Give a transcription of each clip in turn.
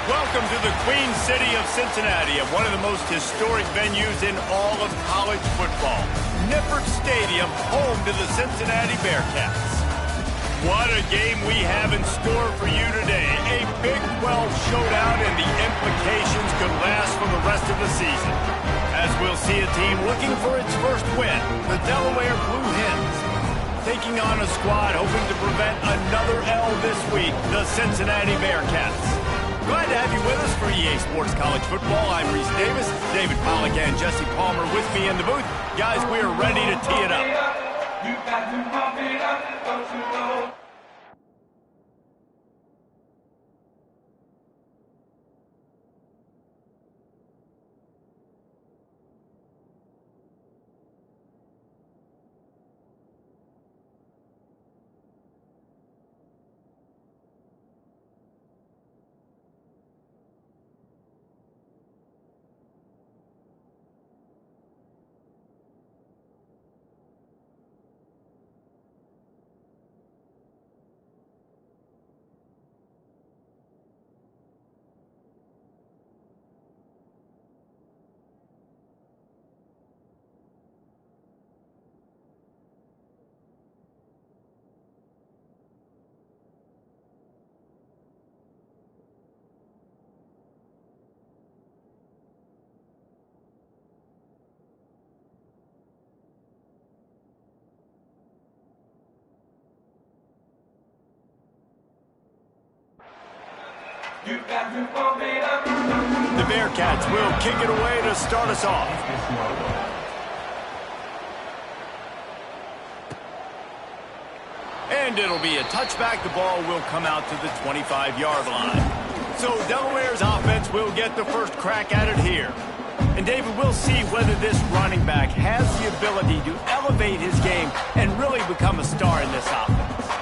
Welcome to the Queen City of Cincinnati, one of the most historic venues in all of college football. Nippert Stadium, home to the Cincinnati Bearcats. What a game we have in store for you today. A Big 12 showdown, and the implications could last for the rest of the season. As we'll see a team looking for its first win, the Delaware Blue Hens. Taking on a squad hoping to prevent another L this week, the Cincinnati Bearcats. Glad to have you with us for EA Sports College Football. I'm Reese Davis, David Pollack and Jesse Palmer with me in the booth. Guys, we are ready to tee it up. You got to pump it up, don't you know? The Bearcats will kick it away to start us off. And it'll be a touchback. The ball will come out to the 25-yard line. So Delaware's offense will get the first crack at it here. And David, we'll see whether this running back has the ability to elevate his game and really become a star in this offense.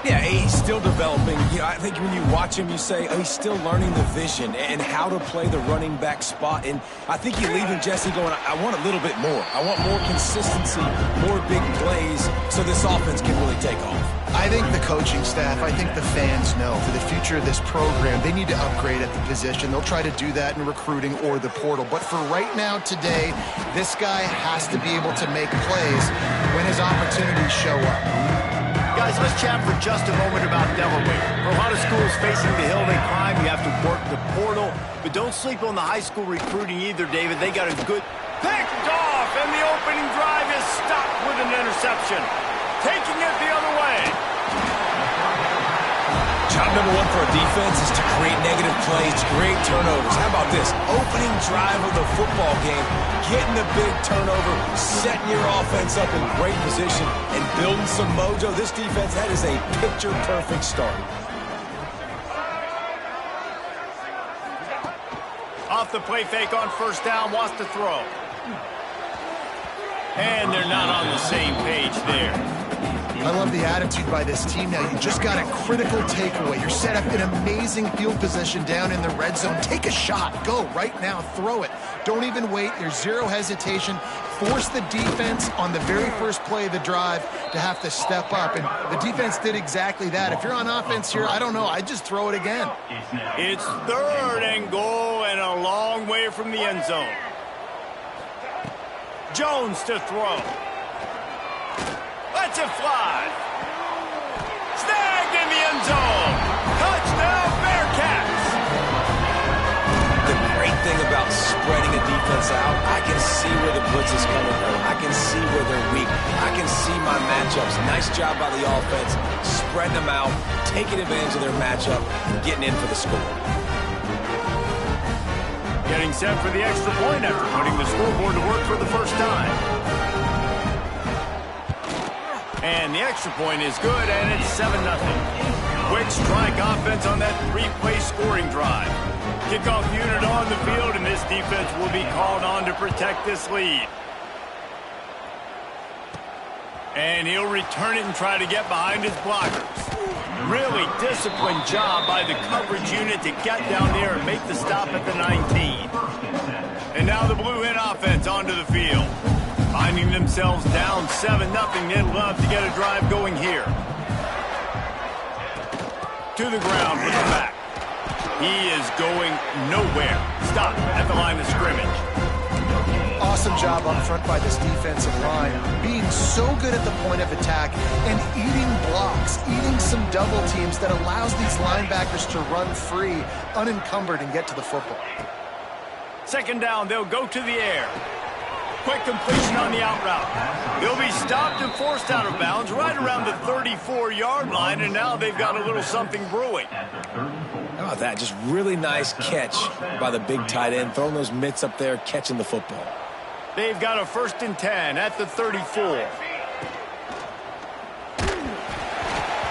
Yeah, he's still developing. You know, I think when you watch him, you say, oh, he's still learning the vision and how to play the running back spot. And I think you're leaving Jesse going, I want a little bit more. I want more consistency, more big plays, so this offense can really take off. I think the coaching staff, I think the fans know for the future of this program, they need to upgrade at the position. They'll try to do that in recruiting or the portal. But for right now, today, this guy has to be able to make plays when his opportunities show up. Guys, let's chat for just a moment about Delaware. For a lot of schools facing the hill they climb, you have to work the portal. But don't sleep on the high school recruiting either, David. They got a good picked off, and the opening drive is stopped with an interception. Taking it the other way. Job number one for a defense is to create negative plays, to create turnovers. How about this? Opening drive of the football game, getting the big turnover, setting your offense up in great position, and building some mojo. This defense, that is a picture-perfect start. Off the play fake on first down, wants to throw. And they're not on the same page there. I love the attitude by this team now. You just got a critical takeaway. You're set up in amazing field position down in the red zone. Take a shot. Go right now. Throw it. Don't even wait. There's zero hesitation. Force the defense on the very first play of the drive to have to step up. And the defense did exactly that. If you're on offense here, I don't know. I'd just throw it again. It's 3rd and goal and a long way from the end zone. Jones to throw. Lets it fly. Snagged in the end zone. Touchdown, Bearcats. The great thing about spreading a defense out, I can see where the blitz is coming from. I can see where they're weak. I can see my matchups. Nice job by the offense. Spreading them out, taking advantage of their matchup, and getting in for the score. Getting set for the extra point after putting the scoreboard to work for the first time. And the extra point is good, and it's 7-0. Quick strike offense on that 3-play scoring drive. Kickoff unit on the field, and this defense will be called on to protect this lead. And he'll return it and try to get behind his blockers. Really disciplined job by the coverage unit to get down there and make the stop at the 19. And now the Blue Hen offense onto the field. Finding themselves down 7-0, they'd love to get a drive going here. To the ground with the back. He is going nowhere. Stop at the line of scrimmage. Awesome job up front by this defensive line, being so good at the point of attack and eating blocks, eating some double teams that allows these linebackers to run free, unencumbered, and get to the football. Second down, they'll go to the air. Quick completion on the out route. They'll be stopped and forced out of bounds right around the 34-yard line, and now they've got a little something brewing. How about that? Just really nice catch by the big tight end, throwing those mitts up there, catching the football. They've got a 1st and 10 at the 34.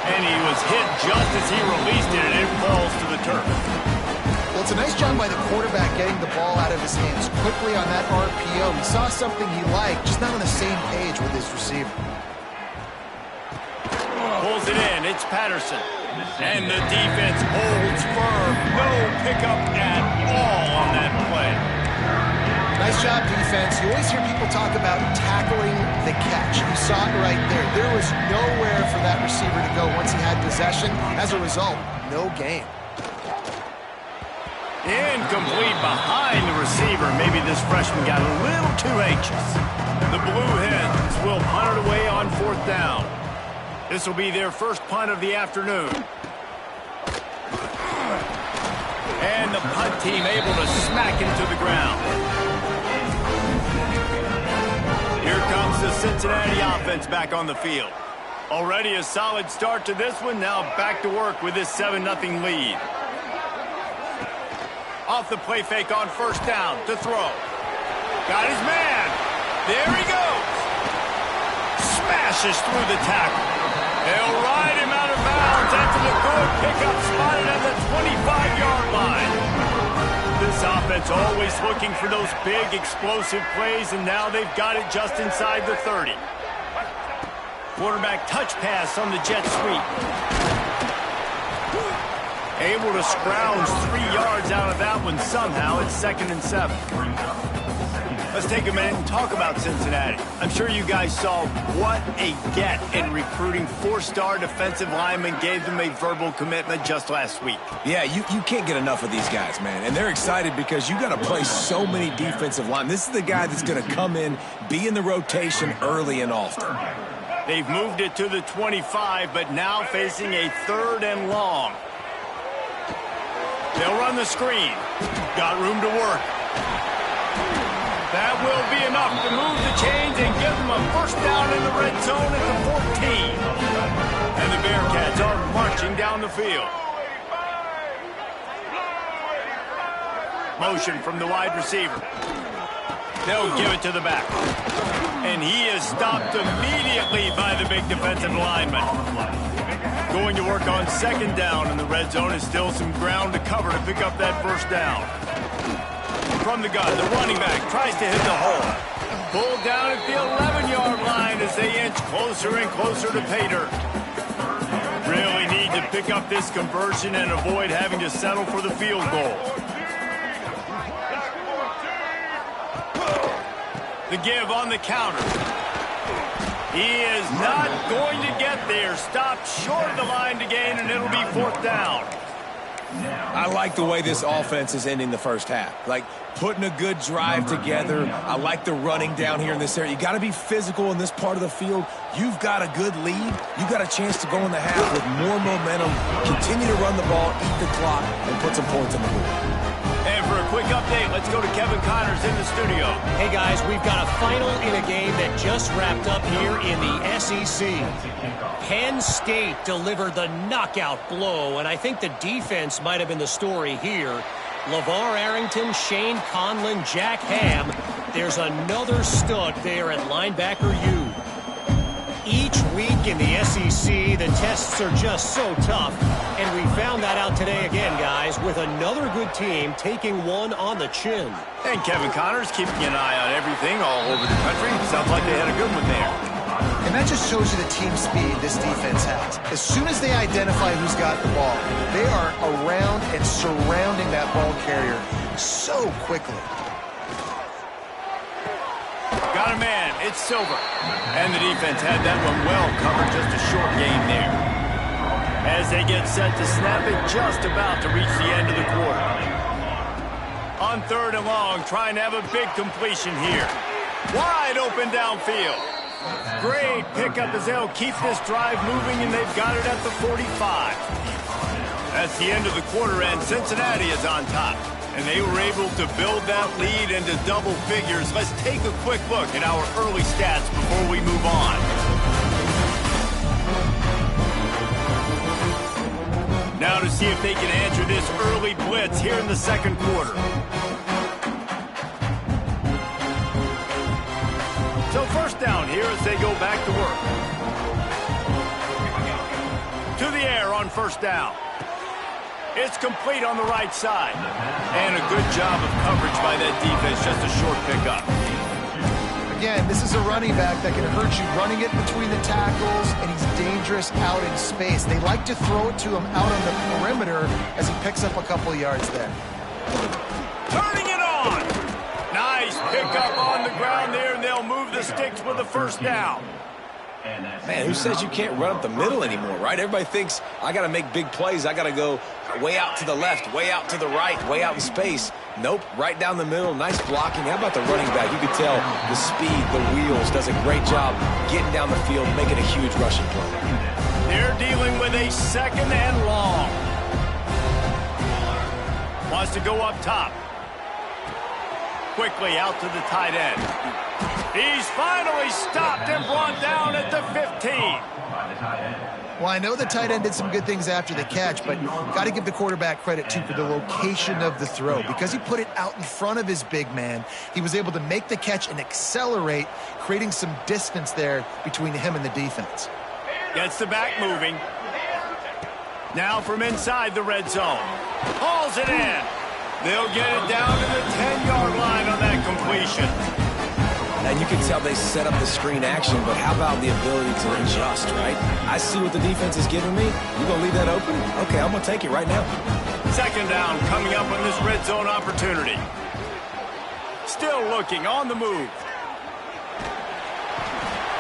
And he was hit just as he released it, and it falls to the turf. Well, it's a nice job by the quarterback getting the ball out of his hands quickly on that RPO. He saw something he liked, just not on the same page with his receiver. Pulls it in. It's Patterson. And the defense holds firm. No pickup at all on that play. Nice job, defense. You always hear people talk about tackling the catch. You saw it right there. There was nowhere for that receiver to go once he had possession. As a result, no gain. Incomplete behind the receiver. Maybe this freshman got a little too anxious. The Blue Hens will punt it away on 4th down. This will be their first punt of the afternoon. And the punt team able to smack him to the ground. Here comes the Cincinnati offense back on the field. Already a solid start to this one. Now back to work with this 7-0 lead. Off the play fake on 1st down to throw. Got his man. There he goes. Smashes through the tackle. They'll ride him out of bounds after the good pickup spotted at the 25-yard line. This offense always looking for those big explosive plays, and now they've got it just inside the 30. Quarterback touch pass on the jet sweep. Able to scrounge 3 yards out of that one somehow. It's 2nd and 7. Let's take a minute and talk about Cincinnati. I'm sure you guys saw what a get in recruiting 4-star defensive linemen gave them a verbal commitment just last week. Yeah, you can't get enough of these guys, man. And they're excited because you got to play so many defensive linemen. This is the guy that's going to come in, be in the rotation early and often. They've moved it to the 25, but now facing a 3rd and long. They'll run the screen. Got room to work. That will be enough to move the chains and give them a 1st down in the red zone at the 14. And the Bearcats are marching down the field. Motion from the wide receiver. They'll give it to the back. And he is stopped immediately by the big defensive lineman. Going to work on 2nd down, and the red zone is still some ground to cover to pick up that 1st down. From the gun, the running back tries to hit the hole. Pulled down at the 11-yard line as they inch closer and closer to pay dirt. Really need to pick up this conversion and avoid having to settle for the field goal. The give on the counter. He is not going to get there. Stopped short of the line to gain, and it'll be 4th down. I like the way this offense is ending the first half. Like, putting a good drive together. I like the running down here in this area. You got to be physical in this part of the field. You've got a good lead. You've got a chance to go in the half with more momentum, continue to run the ball, eat the clock, and put some points on the board. And for a quick update, let's go to Kevin Connors in the studio. Hey, guys, we've got a final in a game that just wrapped up here in the SEC. Penn State delivered the knockout blow, and I think the defense might have been the story here. LeVar Arrington, Shane Conlon, Jack Ham. There's another stud there at linebacker U. Each week in the SEC, the tests are just so tough. And we found that out today again, guys, with another good team taking one on the chin. And Kevin Connors keeping an eye on everything all over the country. Sounds like they had a good one there. And that just shows you the team speed this defense has. As soon as they identify who's got the ball, they are around and surrounding that ball carrier so quickly. Got a man. It's Silver. And the defense had that one well covered. Just a short gain there. As they get set to snap it, just about to reach the end of the quarter. on 3rd and long, trying to have a big completion here. Wide open downfield. Great pickup as they'll keep this drive moving, and they've got it at the 45. That's the end of the quarter, and Cincinnati is on top. And they were able to build that lead into double figures. Let's take a quick look at our early stats before we move on. Now to see if they can answer this early blitz here in the second quarter. So first down here as they go back to work. To the air on first down. It's complete on the right side. And a good job of coverage by that defense, just a short pickup. Again, this is a running back that can hurt you running it between the tackles, and he's dangerous out in space. They like to throw it to him out on the perimeter as he picks up a couple of yards there. Turning it on. Nice pickup on the ground there, and they'll move the sticks with a first down. Man, who says you can't run up the middle anymore, right? Everybody thinks I got to make big plays. I got to go way out to the left, way out to the right, way out in space. Nope, right down the middle. Nice blocking. How about the running back? You can tell the speed, the wheels, does a great job getting down the field, making a huge rushing play. They're dealing with a 2nd and long. Wants to go up top. Quickly out to the tight end. He's finally stopped and brought down at the 15. Well, I know the tight end did some good things after the catch, but got to give the quarterback credit, too, for the location of the throw. Because he put it out in front of his big man, he was able to make the catch and accelerate, creating some distance there between him and the defense. Gets the back moving. Now from inside the red zone. Hauls it in. They'll get it down to the 10-yard line on that completion. And you can tell they set up the screen action, but how about the ability to adjust, right? I see what the defense is giving me. You going to leave that open? Okay, I'm going to take it right now. 2nd down coming up on this red zone opportunity. Still looking on the move.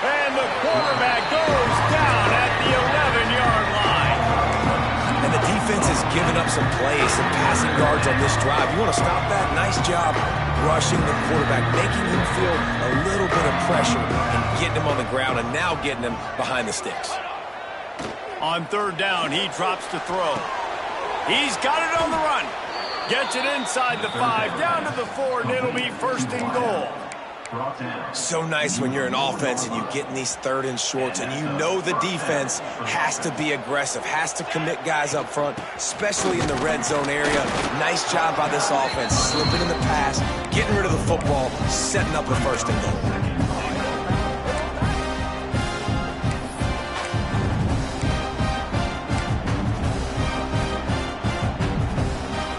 And the quarterback goes down at the 11-yard line. And the defense has given up some plays, some passing yards on this drive. You want to stop that? Nice job rushing the quarterback, making him feel a little bit of pressure and getting him on the ground and now getting him behind the sticks. On 3rd down, he drops to throw. He's got it on the run. Gets it inside the 5, down to the 4, and it'll be 1st and goal. So nice when you're an offense and you get in these 3rd and shorts and you know the defense has to be aggressive, has to commit guys up front, especially in the red zone area. Nice job by this offense, slipping in the pass, getting rid of the football, setting up a 1st and goal.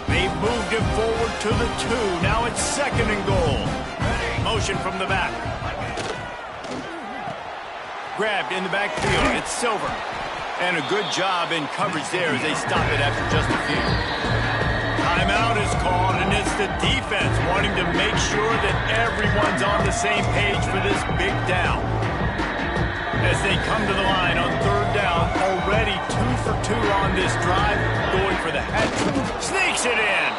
They've moved it forward to the 2. Now it's 2nd and goal. Motion from the back. Grabbed in the backfield. It's Silver. And a good job in coverage there as they stop it after just a few. Timeout is called, and it's the defense wanting to make sure that everyone's on the same page for this big down. As they come to the line on 3rd down, already 2 for 2 on this drive, going for the hat trick. Sneaks it in.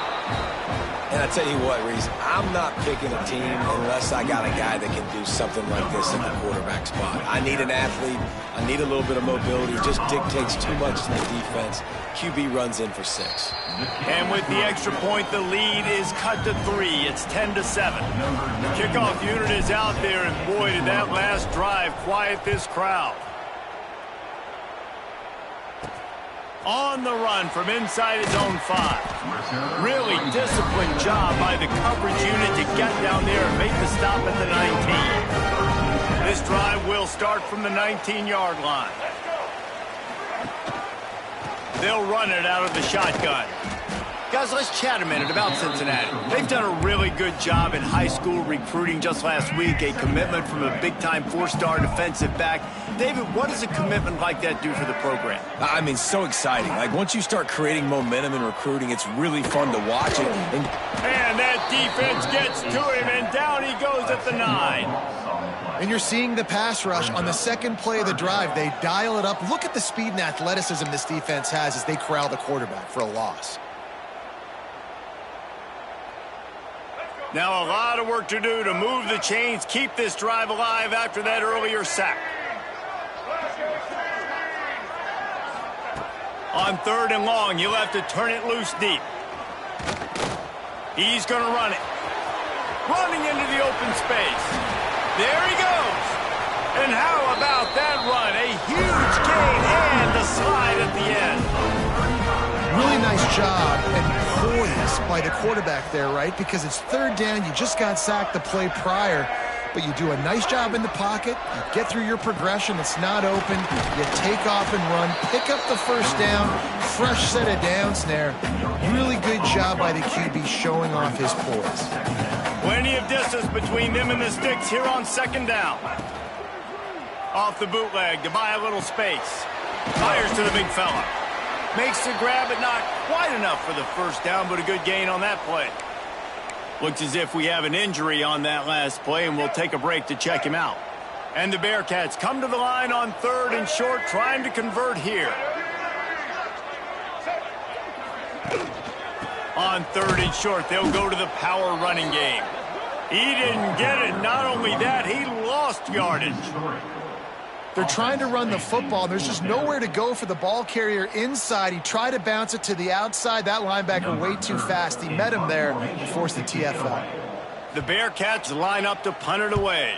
And I tell you what, Reese, I'm not picking a team unless I got a guy that can do something like this in the quarterback spot. I need an athlete. I need a little bit of mobility. It just dictates too much to the defense. QB runs in for 6. And with the extra point, the lead is cut to 3. It's 10-7. The kickoff unit is out there, and boy, did that last drive quiet this crowd. On the run from inside his own 5. Really disciplined job by the coverage unit to get down there and make the stop at the 19. This drive will start from the 19-yard line. They'll run it out of the shotgun. Guys, let's chat a minute about Cincinnati. They've done a really good job in high school recruiting just last week, a commitment from a big-time 4-star defensive back. David, what does a commitment like that do for the program? I mean, so exciting. Like, once you start creating momentum in recruiting, it's really fun to watch it. And that defense gets to him, and down he goes at the 9. And you're seeing the pass rush on the second play of the drive. They dial it up. Look at the speed and athleticism this defense has as they corral the quarterback for a loss. Now a lot of work to do to move the chains, keep this drive alive after that earlier sack. On 3rd and long, you'll have to turn it loose deep. He's going to run it. Running into the open space. There he goes. And how about that run? A huge gain and the slide at the end. Really nice job and poise by the quarterback there, right? Because it's 3rd down. You just got sacked the play prior, but you do a nice job in the pocket. You get through your progression. It's not open. You take off and run. Pick up the 1st down. Fresh set of downs there. Really good job by the QB showing off his poise. Plenty of distance between them and the sticks here on 2nd down. Off the bootleg to buy a little space. Fires to the big fella. Makes the grab, but not quite enough for the 1st down, but a good gain on that play. Looks as if we have an injury on that last play, and we'll take a break to check him out. And the Bearcats come to the line on 3rd and short, trying to convert here. On 3rd and short, they'll go to the power running game. He didn't get it. Not only that, he lost yardage. They're trying to run the football. There's just nowhere to go for the ball carrier inside. He tried to bounce it to the outside. That linebacker way too fast. He met him there and forced the TFL. The Bearcats line up to punt it away.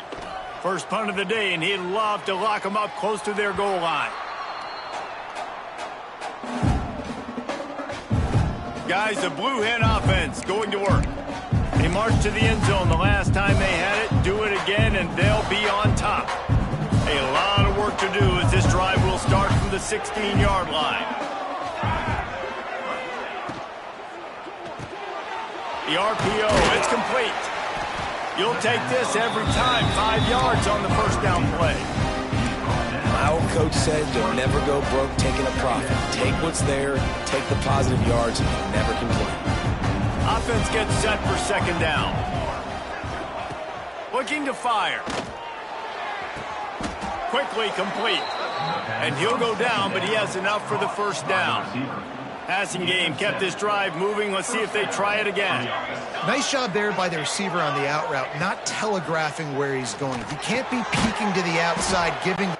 First punt of the day, and he'd love to lock them up close to their goal line. Guys, the Blue Hen offense going to work. They marched to the end zone the last time they had it. Do it again, and they'll be on top. A lot of work to do as this drive will start from the 16-yard line. The RPO, it's complete. You'll take this every time. 5 yards on the 1st down play. My old coach said you'll never go broke taking a profit. Take what's there, take the positive yards, and you'll never complain. Offense gets set for 2nd down. Looking to fire. Quickly complete. And he'll go down, but he has enough for the 1st down. Passing game kept this drive moving. Let's see if they try it again. Nice job there by the receiver on the out route, not telegraphing where he's going. He can't be peeking to the outside, giving...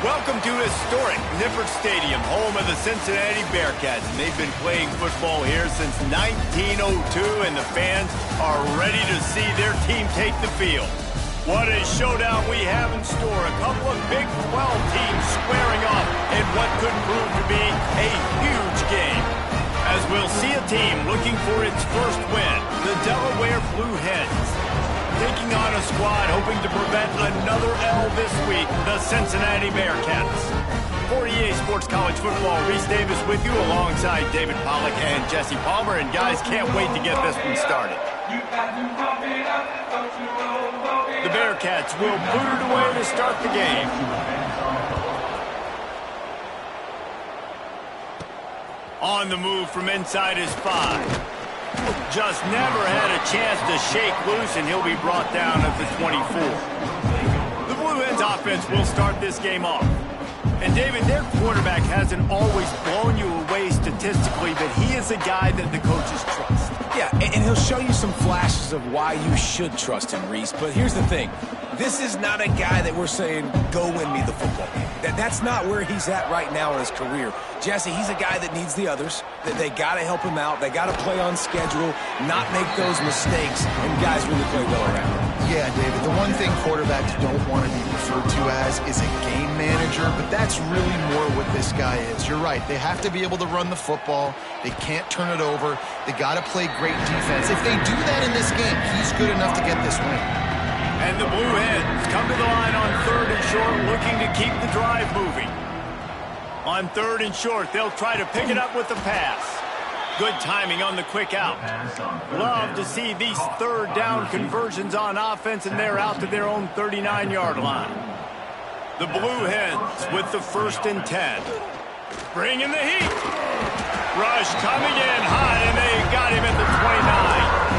Welcome to historic Nippert Stadium, home of the Cincinnati Bearcats. And they've been playing football here since 1902, and the fans are ready to see their team take the field. What a showdown we have in store. A couple of Big 12 teams squaring off in what could prove to be a huge game. As we'll see a team looking for its first win, the Delaware Blue Hens. Taking on a squad hoping to prevent another L this week, the Cincinnati Bearcats. For EA Sports College Football, Reese Davis with you alongside David Pollack and Jesse Palmer. And guys, can't wait to get this one started. The Bearcats will boot it away to start the game. On the move from inside his 5. Just never had a chance to shake loose, and he'll be brought down at the 24. The Blue Hens offense will start this game off. And David, their quarterback hasn't always blown you away statistically, but he is a guy that the coaches trust. Yeah, and he'll show you some flashes of why you should trust him, Reese. But here's the thing. This is not a guy that we're saying, go win me the football game. That's not where he's at right now in his career. Jesse, he's a guy that needs the others. That they got to help him out. They got to play on schedule, not make those mistakes, and guys really play well around him. Yeah, David, the one thing quarterbacks don't want to be referred to as is a game manager, but that's really more what this guy is. You're right. They have to be able to run the football. They can't turn it over. They got to play great defense. If they do that in this game, he's good enough to get this win. And the Blue Hens come to the line on 3rd and short, looking to keep the drive moving. On 3rd and short, they'll try to pick it up with the pass. Good timing on the quick out. Love to see these 3rd down conversions on offense, and they're out to their own 39-yard line. The Blue Hens with the 1st and 10. Bringing the heat. Rush coming in high, and they got him at the 29.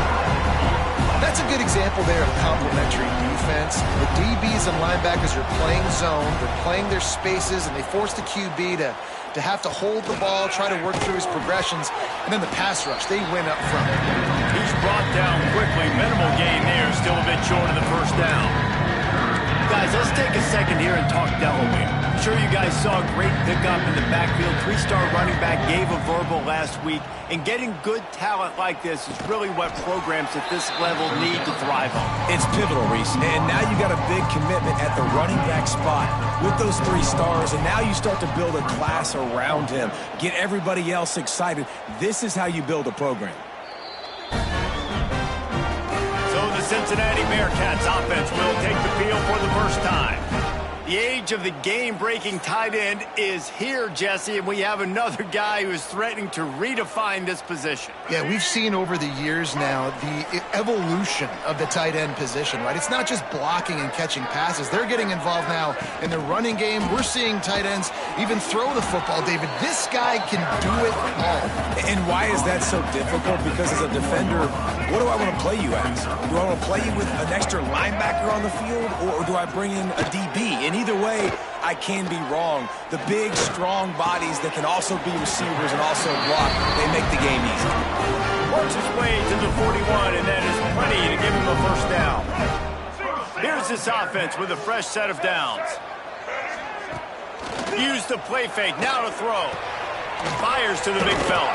That's a good example there of complementary defense. The DBs and linebackers are playing zone, they're playing their spaces, and they force the QB to have to hold the ball, try to work through his progressions, and then the pass rush, they win up front. He's brought down quickly. Minimal gain there, still a bit short of the 1st down. Guys, let's take a second here and talk Delaware. I'm sure you guys saw a great pickup in the backfield. 3-star running back gave a verbal last week, and getting good talent like this is really what programs at this level need to thrive on. It's pivotal, Reese, and now you got a big commitment at the running back spot with those 3 stars, and now you start to build a class around him, get everybody else excited. This is how you build a program. Cincinnati Bearcats offense will take the field for the first time. The age of the game-breaking tight end is here, Jesse, and we have another guy who is threatening to redefine this position. Yeah, we've seen over the years now the evolution of the tight end position, right? It's not just blocking and catching passes. They're getting involved now in the running game. We're seeing tight ends even throw the football, David. This guy can do it all. And why is that so difficult? Because as a defender, what do I want to play you as? Do I want to play you with an extra linebacker on the field, or do I bring in a DB? And either way, I can be wrong. The big, strong bodies that can also be receivers and also block, they make the game easy. Works his way to the 41, and that is plenty to give him a 1st down. Here's this offense with a fresh set of downs. Use the play fake, now to throw. Fires to the big fella.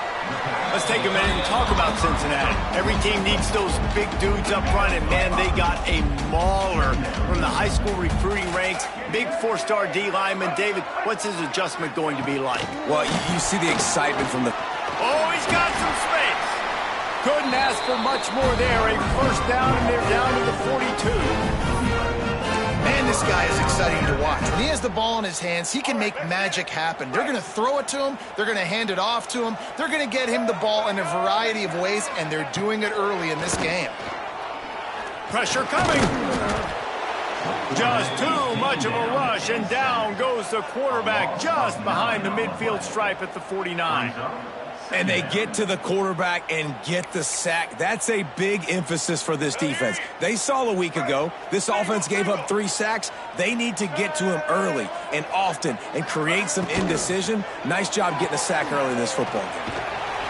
Let's take a minute and talk about Cincinnati. Every team needs those big dudes up front, and man, they got a mauler from the high school recruiting ranks. Big 4-star D lineman. David, what's his adjustment going to be like? Well, you see the excitement from the... Oh, he's got some space. Couldn't ask for much more there. A 1st down, and they're down to the 42. Man, this guy is exciting to watch. When he has the ball in his hands, he can make magic happen. They're going to throw it to him. They're going to hand it off to him. They're going to get him the ball in a variety of ways, and they're doing it early in this game. Pressure coming. Just too much of a rush, and down goes the quarterback just behind the midfield stripe at the 49. And they get to the quarterback and get the sack. That's a big emphasis for this defense. They saw a week ago, this offense gave up 3 sacks. They need to get to him early and often and create some indecision. Nice job getting a sack early in this football game.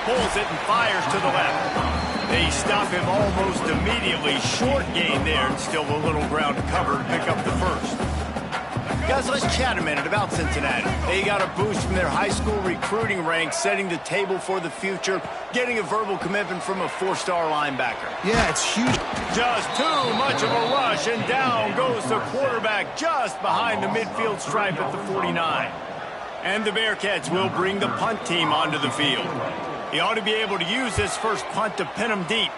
Pulls it and fires to the left. They stop him almost immediately. Short gain there, and still a little ground to cover to pick up the 1st. Guys, let's chat a minute about Cincinnati. They got a boost from their high school recruiting ranks, setting the table for the future, getting a verbal commitment from a 4-star linebacker. Yeah, it's huge. Just too much of a rush, and down goes the quarterback just behind the midfield stripe at the 49. And the Bearcats will bring the punt team onto the field. He ought to be able to use this first punt to pin him deep.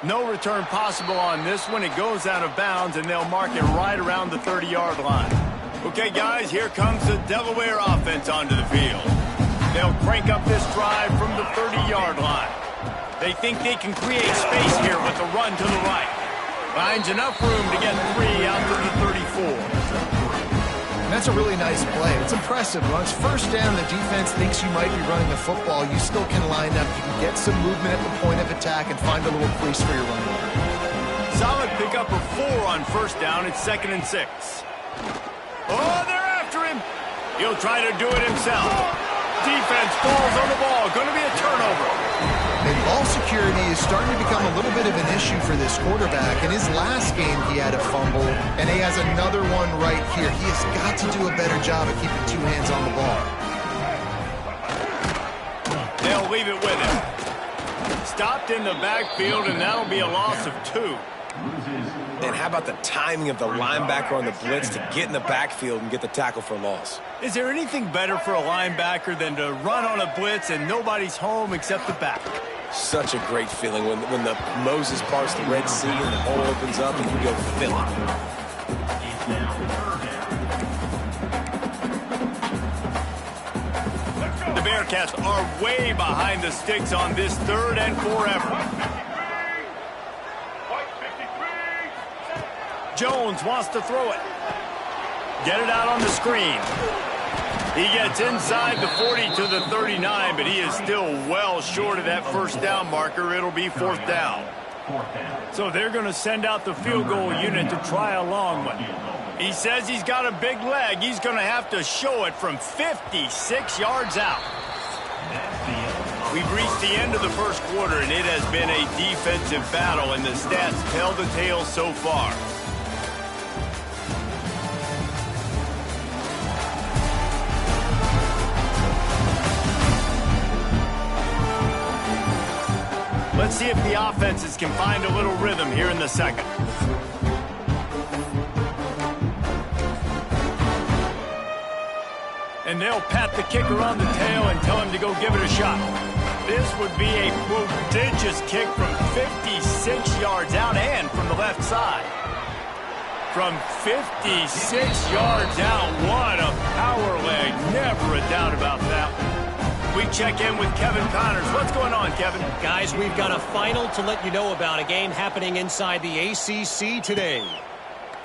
No return possible on this one. It goes out of bounds, and they'll mark it right around the 30-yard line. Okay, guys, here comes the Delaware offense onto the field. They'll crank up this drive from the 30-yard line. They think they can create space here with a run to the right. Finds enough room to get 3 out to the 34. And that's a really nice play. It's impressive. When it's first down, the defense thinks you might be running the football. You still can line up. You can get some movement at the point of attack and find a little crease for your running back. Solid pickup of 4 on first down. It's 2nd and 6. Oh, they're after him. He'll try to do it himself. Defense falls on the ball. Going to be a turnover. And ball security is starting to become a little bit of an issue for this quarterback. In his last game, he had a fumble, and he has another one right here. He has got to do a better job of keeping 2 hands on the ball. They'll leave it with him. Stopped in the backfield, and that'll be a loss of 2. And how about the timing of the linebacker on the blitz to get in the backfield and get the tackle for loss? Is there anything better for a linebacker than to run on a blitz and nobody's home except the back? Such a great feeling when the Moses parts the Red Sea and the hole opens up and you go fill it. The Bearcats are way behind the sticks on this 3rd and 4 effort. Jones wants to throw it. Get it out on the screen. He gets inside the 40 to the 39, but he is still well short of that first down marker. It'll be 4th down. So they're going to send out the field goal unit to try a long one. He says he's got a big leg. He's going to have to show it from 56 yards out. We've reached the end of the first quarter, and it has been a defensive battle, and the stats tell the tale so far. Let's see if the offenses can find a little rhythm here in the second. And they'll pat the kicker on the tail and tell him to go give it a shot. This would be a prodigious kick from 56 yards out and from the left side. From 56 yards out, what a power leg. Never a doubt about that one. We check in with Kevin Connors. What's going on, Kevin? Guys, we've got a final to let you know about, a game happening inside the ACC today.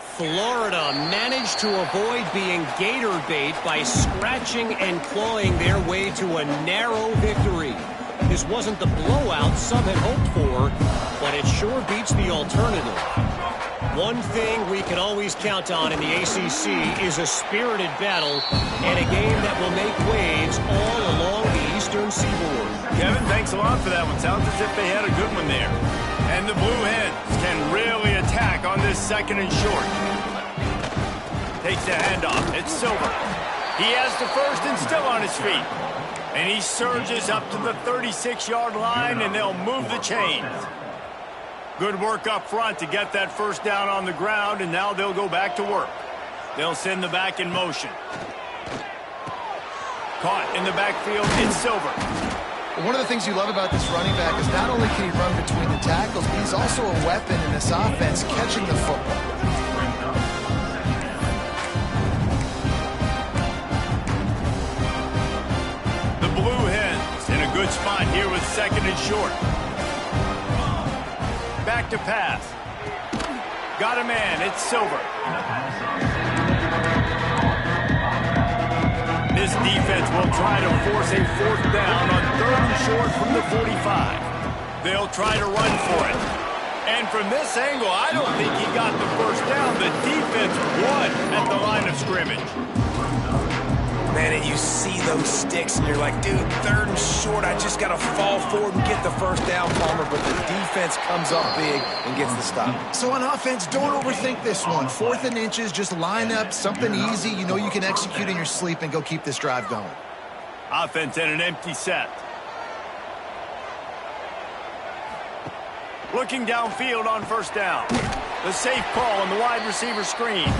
Florida managed to avoid being gator bait by scratching and clawing their way to a narrow victory. This wasn't the blowout some had hoped for, but it sure beats the alternative. One thing we can always count on in the ACC is a spirited battle and a game that will make waves all along the Eastern Seaboard. Kevin, thanks a lot for that one. Sounds as if they had a good one there. And the Blue Hens can really attack on this 2nd and short. Takes the handoff. It's Silver. He has the first and still on his feet. And he surges up to the 36-yard line, and they'll move the chains. Good work up front to get that first down on the ground, and now they'll go back to work. They'll send the back in motion. Caught in the backfield, it's Silver. One of the things you love about this running back is not only can he run between the tackles, but he's also a weapon in this offense, catching the football. The Blue Hens in a good spot here with 2nd and short. Back to pass. Got a man. It's Silver. This defense will try to force a 4th down on 3rd and short from the 45. They'll try to run for it. And from this angle, I don't think he got the first down. The defense won at the line of scrimmage. Man, and you see those sticks, and you're like, dude, 3rd and short, I just got to fall forward and get the first down, Palmer, but the defense comes up big and gets the stop. So on offense, don't overthink this one. 4th and inches, just line up something easy you know you can execute in your sleep and go keep this drive going. Offense in an empty set. Looking downfield on 1st down. The safe call on the wide receiver screen.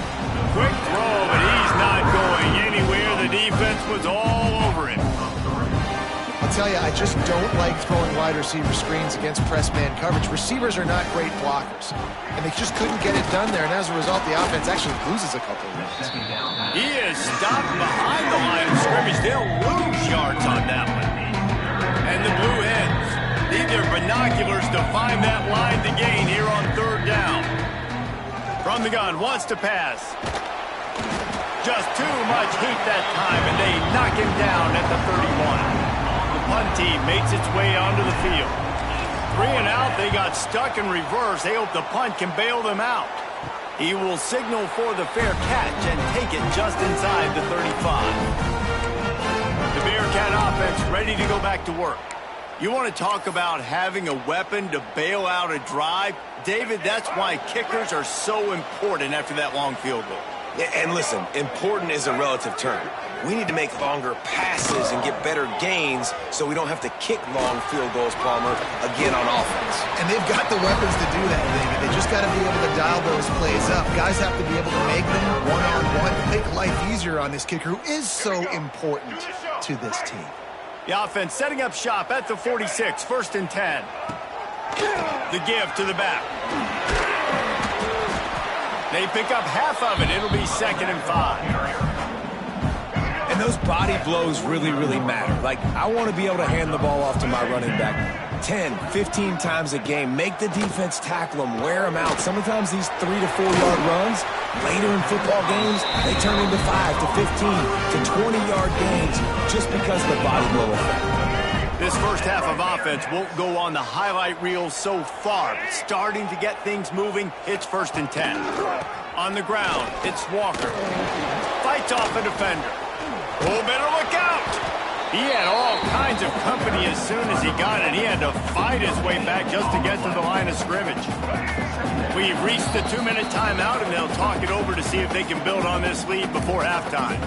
Quick throw, but he's not going anywhere. The defense was all over him. I'll tell you, I just don't like throwing wide receiver screens against press man coverage. Receivers are not great blockers, and they just couldn't get it done there, and as a result, the offense actually loses a couple of yards. He is stopped behind the line of scrimmage. They'll lose yards on that one. And the Blue Hens need their binoculars to find that line to gain here on 3rd down. From the gun, wants to pass. Just too much heat that time, and they knock him down at the 31. The punt team makes its way onto the field. 3 and out, they got stuck in reverse. They hope the punt can bail them out. He will signal for the fair catch and take it just inside the 35. The Bearcat offense ready to go back to work. You want to talk about having a weapon to bail out a drive? David, that's why kickers are so important after that long field goal. Yeah, and listen, important is a relative term. We need to make longer passes and get better gains so we don't have to kick long field goals, Palmer, again on offense. And they've got the weapons to do that, David. They just got to be able to dial those plays up. Guys have to be able to make them one-on-one, make life easier on this kicker who is so important to this team. The offense setting up shop at the 46, 1st and 10. The give to the back. They pick up half of it. It'll be 2nd and 5. And those body blows really, really matter. Like, I want to be able to hand the ball off to my running back 10, 15 times a game. Make the defense tackle them, wear them out. Sometimes these 3 to 4 yard runs, later in football games, they turn into 5 to 15 to 20 yard gains just because of the body blow effect. This first half of offense won't go on the highlight reel so far, but starting to get things moving, it's 1st and 10. On the ground, it's Walker. Fights off a defender. Oh, better look out! He had all kinds of company as soon as he got it. He had to fight his way back just to get to the line of scrimmage. We've reached the 2-minute timeout, and they'll talk it over to see if they can build on this lead before halftime.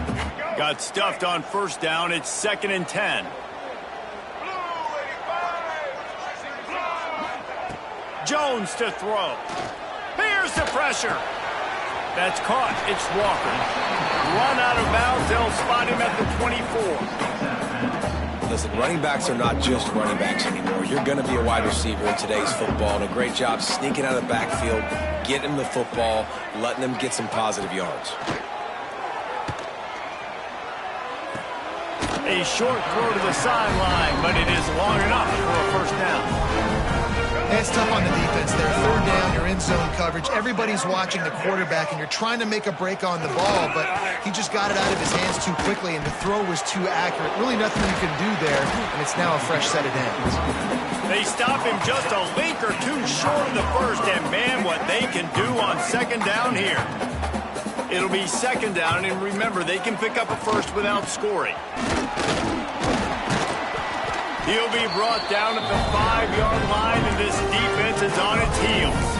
Got stuffed on 1st down. It's 2nd and 10. Jones to throw. Here's the pressure. That's caught. It's Walker. Run out of bounds. They'll spot him at the 24. Listen, running backs are not just running backs anymore. You're going to be a wide receiver in today's football, and a great job sneaking out of the backfield, getting him the football, letting them get some positive yards. A short throw to the sideline, but it is long enough for a 1st down. It's tough on the defense there. 3rd down, you're in zone coverage. Everybody's watching the quarterback, and you're trying to make a break on the ball, but he just got it out of his hands too quickly, and the throw was too accurate. Really nothing you can do there, and it's now a fresh set of downs. They stop him just a link or two short of the 1st, and man, what they can do on 2nd down here. It'll be 2nd down, and remember, they can pick up a 1st without scoring. He'll be brought down at the 5-yard line, and this defense is on its heels.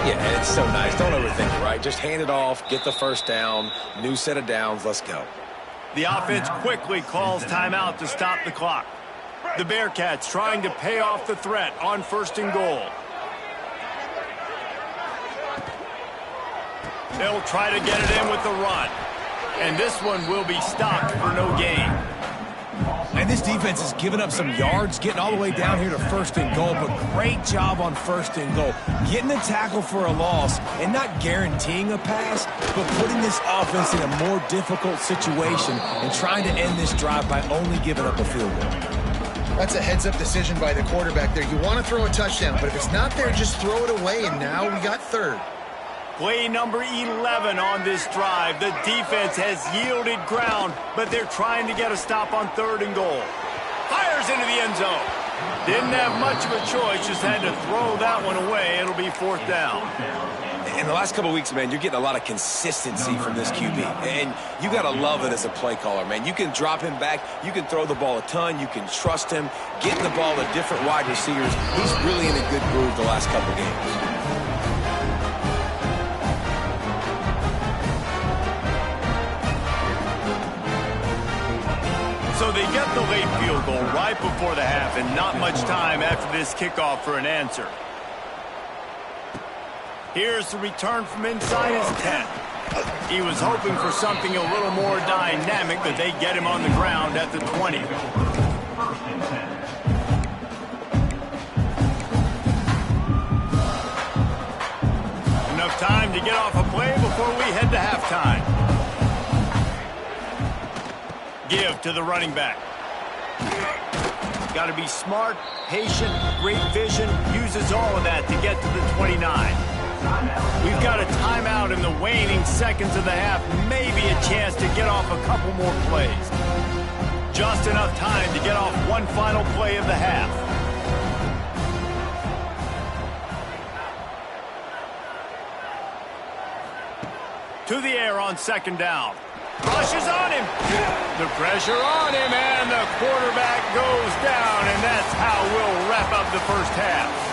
Yeah, and it's so nice. Don't overthink it, right? Just hand it off, get the 1st down, new set of downs, let's go. The offense quickly calls timeout to stop the clock. The Bearcats trying to pay off the threat on 1st and goal. They'll try to get it in with the run. And this one will be stopped for no gain. And this defense has given up some yards, getting all the way down here to 1st and goal, but great job on 1st and goal. Getting the tackle for a loss and not guaranteeing a pass, but putting this offense in a more difficult situation and trying to end this drive by only giving up a field goal. That's a heads-up decision by the quarterback there. You want to throw a touchdown, but if it's not there, just throw it away, and now we got 3rd. Play number 11 on this drive. The defense has yielded ground, but they're trying to get a stop on 3rd and goal. Fires into the end zone. Didn't have much of a choice, just had to throw that one away. It'll be 4th down. In the last couple of weeks, man, you're getting a lot of consistency from this QB. And you got to love it as a play caller, man. You can drop him back. You can throw the ball a ton. You can trust him. Getting the ball to different wide receivers. He's really in a good groove the last couple of games. So they get the late field goal right before the half and not much time after this kickoff for an answer. Here's the return from inside his 10. He was hoping for something a little more dynamic, but they get him on the ground at the 20. Enough time to get off a play before we head to halftime. Give to the running back. Got to be smart, patient, great vision, uses all of that to get to the 29. We've got a timeout in the waning seconds of the half, maybe a chance to get off a couple more plays. Just enough time to get off one final play of the half. To the air on second down. Rushes on him. The pressure on him, and the quarterback goes down, and that's how we'll wrap up the first half.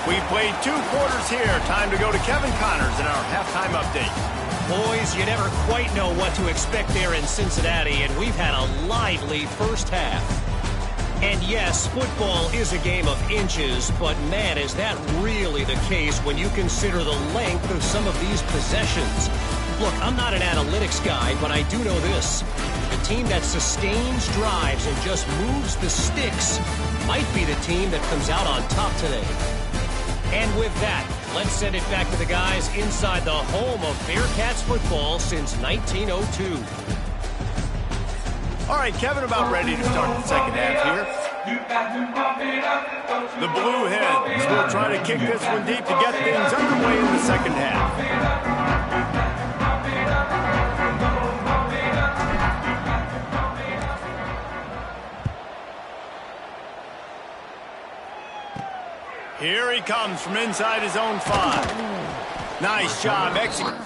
We played 2 quarters here. Time to go to Kevin Connors in our halftime update. Boys, you never quite know what to expect there in Cincinnati, and we've had a lively first half. And yes, football is a game of inches, but man, is that really the case when you consider the length of some of these possessions. Look, I'm not an analytics guy, but I do know this. The team that sustains drives and just moves the sticks might be the team that comes out on top today. And with that, let's send it back to the guys inside the home of Bearcats football since 1902. All right, Kevin, about ready to start the second half here. The Blue Hens will try to kick this one deep to get things underway in the second half. Here he comes from inside his own 5. Nice job executing.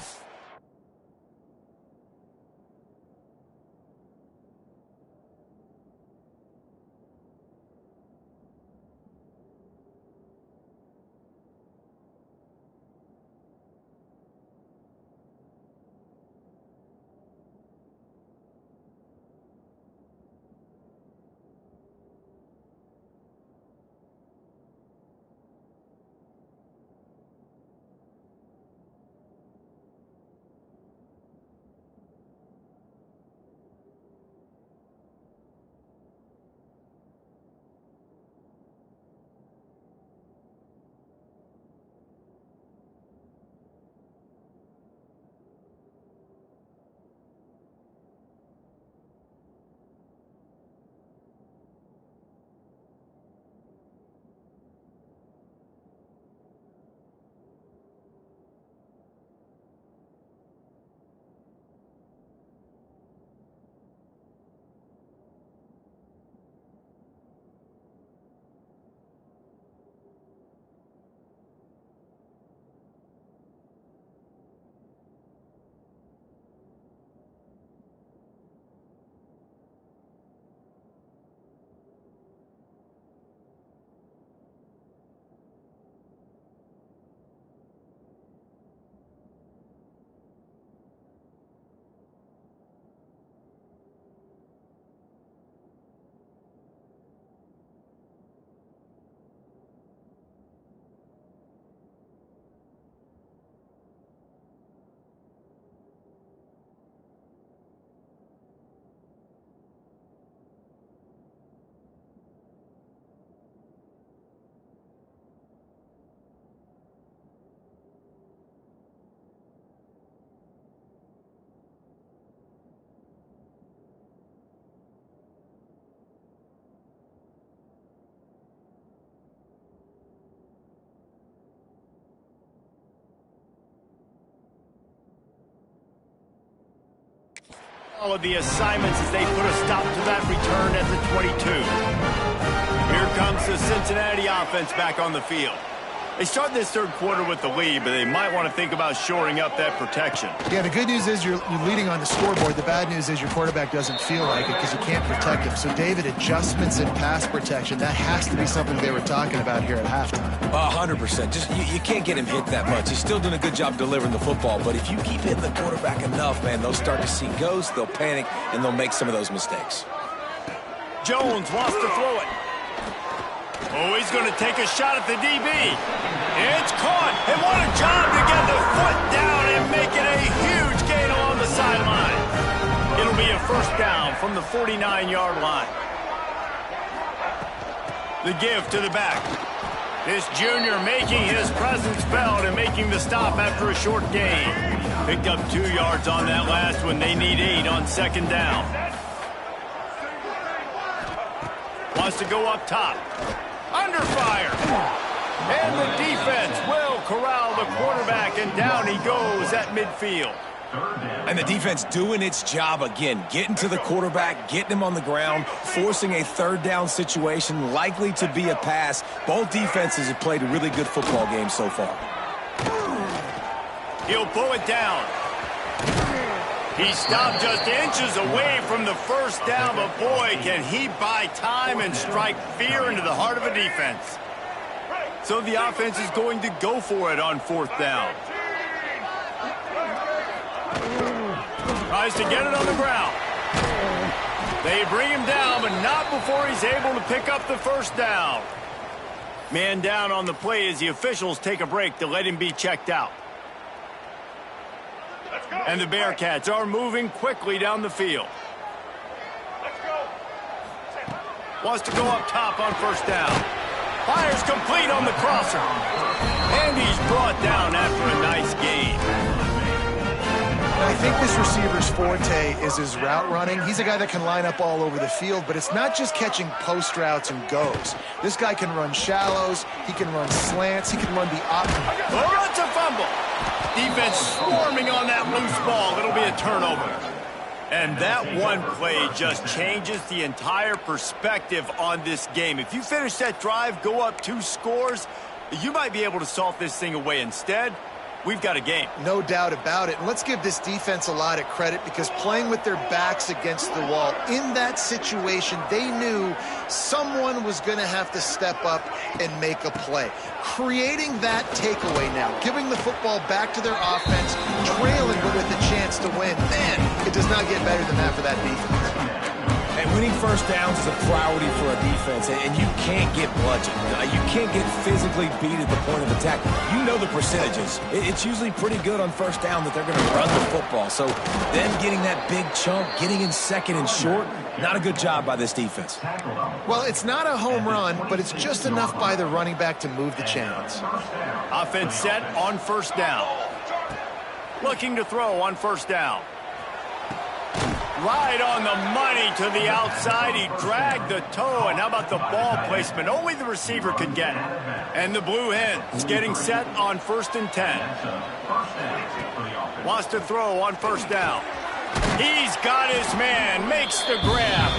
All of the assignments as they put a stop to that return at the 22. Here comes the Cincinnati offense back on the field. They start this third quarter with the lead, but they might want to think about shoring up that protection. Yeah, the good news is you're leading on the scoreboard. The bad news is your quarterback doesn't feel like it because you can't protect him. So, David, adjustments in pass protection, that has to be something they were talking about here at halftime. 100%. Just you can't get him hit that much. He's still doing a good job delivering the football, but if you keep hitting the quarterback enough, man, they'll start to see ghosts, they'll panic, and they'll make some of those mistakes. Jones wants to throw it. Oh, he's going to take a shot at the DB. It's caught. And what a job to get the foot down and make it a huge gain along the sideline. It'll be a first down from the 49-yard line. The give to the back. This junior making his presence felt and making the stop after a short gain. Picked up 2 yards on that last one. They need 8 on second down. Wants to go up top. Under fire. And the defense will corral the quarterback, and down he goes at midfield. And the defense doing its job again, getting to the quarterback, getting him on the ground, forcing a third down situation, likely to be a pass. Both defenses have played a really good football game so far. He'll pull it down. He stopped just inches away from the first down, but boy, can he buy time and strike fear into the heart of a defense. So the offense is going to go for it on fourth down. Tries to get it on the ground. They bring him down, but not before he's able to pick up the first down. Man down on the play as the officials take a break to let him be checked out. And the Bearcats are moving quickly down the field. Wants to go up top on first down. Fires complete on the crosser. And he's brought down after a nice gain. I think this receiver's forte is his route running. He's a guy that can line up all over the field, but it's not just catching post routes and goes. This guy can run shallows, he can run slants, he can run the option. Oh, it's a fumble. Defense swarming on that loose ball. It'll be a turnover. And that one play just changes the entire perspective on this game. If you finish that drive, go up 2 scores, you might be able to salt this thing away. Instead, we've got a game. No doubt about it. And let's give this defense a lot of credit because playing with their backs against the wall, in that situation, they knew someone was going to have to step up and make a play. Creating that takeaway now, giving the football back to their offense, trailing but with a chance to win. Man, it does not get better than that for that defense. And winning first downs is a priority for a defense, and you can't get bludgeoned. You can't get physically beat at the point of attack. You know the percentages. It's usually pretty good on first down that they're going to run the football. So them getting that big chunk, getting in second and short, not a good job by this defense. Well, it's not a home run, but it's just enough by the running back to move the chains. Offense set on first down. Looking to throw on first down. Right on the money to the outside. He dragged the toe, and how about the ball placement? Only the receiver could get it. And the Blue Hens getting set on 1st and 10. Wants to throw on first down. He's got his man, makes the grab.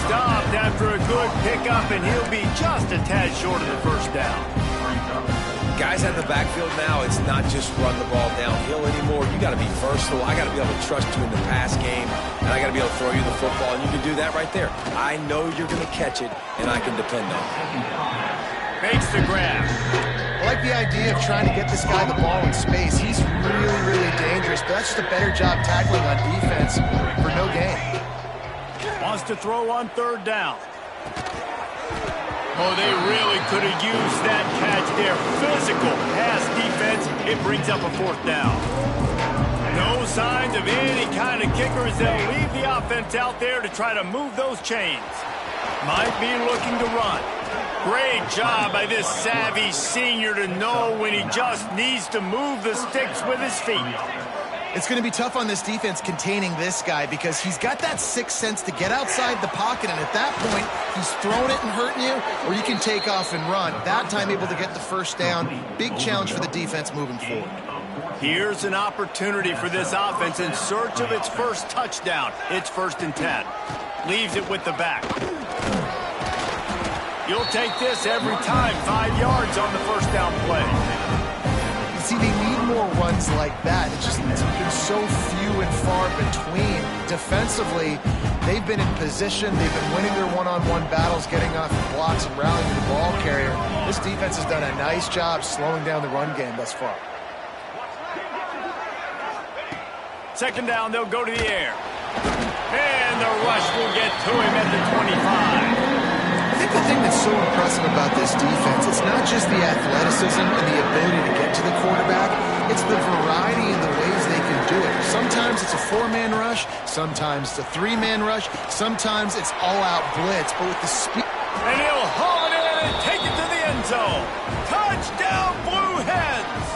Stopped after a good pickup, and he'll be just a tad short of the first down. Guys at the backfield now, it's not just run the ball downhill anymore. You got to be versatile. I got to be able to trust you in the pass game, and I got to be able to throw you the football, and you can do that right there. I know you're going to catch it, and I can depend on it. Makes the grab. I like the idea of trying to get this guy the ball in space. He's really, really dangerous, but that's just a better job tackling on defense for no gain. Wants to throw on third down. Oh, they really could have used that catch there. Physical pass defense. It brings up a fourth down. No signs of any kind of kickers. They'll leave the offense out there to try to move those chains. Might be looking to run. Great job by this savvy senior to know when he just needs to move the sticks with his feet. It's going to be tough on this defense containing this guy because he's got that sixth sense to get outside the pocket, and at that point, he's throwing it and hurting you, or you can take off and run. That time able to get the first down. Big challenge for the defense moving forward. Here's an opportunity for this offense in search of its first touchdown. It's 1st and 10. Leaves it with the back. You'll take this every time. 5 yards on the first down play. See, they need more runs like that. It's just been so few and far between. Defensively, they've been in position. They've been winning their one-on-one battles, getting off the blocks and rallying the ball carrier. This defense has done a nice job slowing down the run game thus far. Second down, they'll go to the air. And the rush will get to him at the 25. I think the thing that's so impressive about this defense, it's not just the athleticism and the ability to get to the quarterback, it's the variety in the ways they can do it. Sometimes it's a 4-man rush, sometimes it's a 3-man rush, sometimes it's all-out blitz, but with the speed... And he'll haul it in and take it to the end zone. Touchdown, Blue Hens!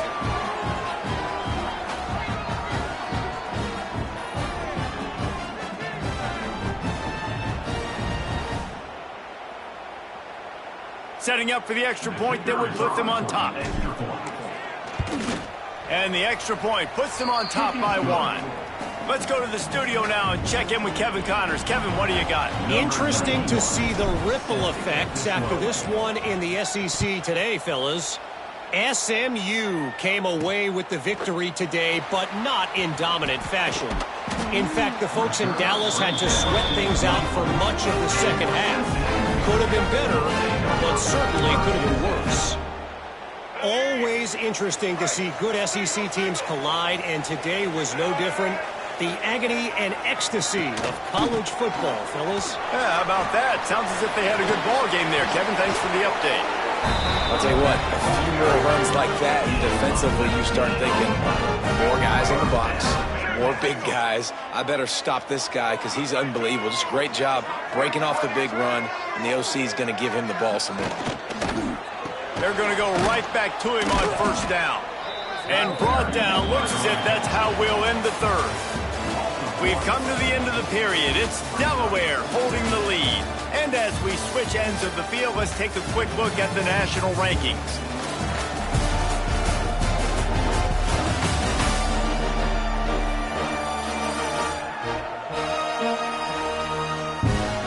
Setting up for the extra point that would put them on top. And the extra point puts them on top by 1. Let's go to the studio now and check in with Kevin Connors. Kevin, what do you got? Interesting to see the ripple effects after this one in the SEC today, fellas. SMU came away with the victory today, but not in dominant fashion. In fact, the folks in Dallas had to sweat things out for much of the second half. Could have been better, but certainly could have been worse. Always interesting to see good SEC teams collide, and today was no different. The agony and ecstasy of college football, fellas. Yeah, how about that? Sounds as if they had a good ball game there. Kevin, thanks for the update. I'll tell you what, a few more runs like that, and defensively you start thinking, more guys in the box, more big guys. I better stop this guy because he's unbelievable. Just great job breaking off the big run, and the OC is going to give him the ball some more. They're going to go right back to him on first down. And brought down, looks as if that's how we'll end the third. We've come to the end of the period. It's Delaware holding the lead. And as we switch ends of the field, let's take a quick look at the national rankings.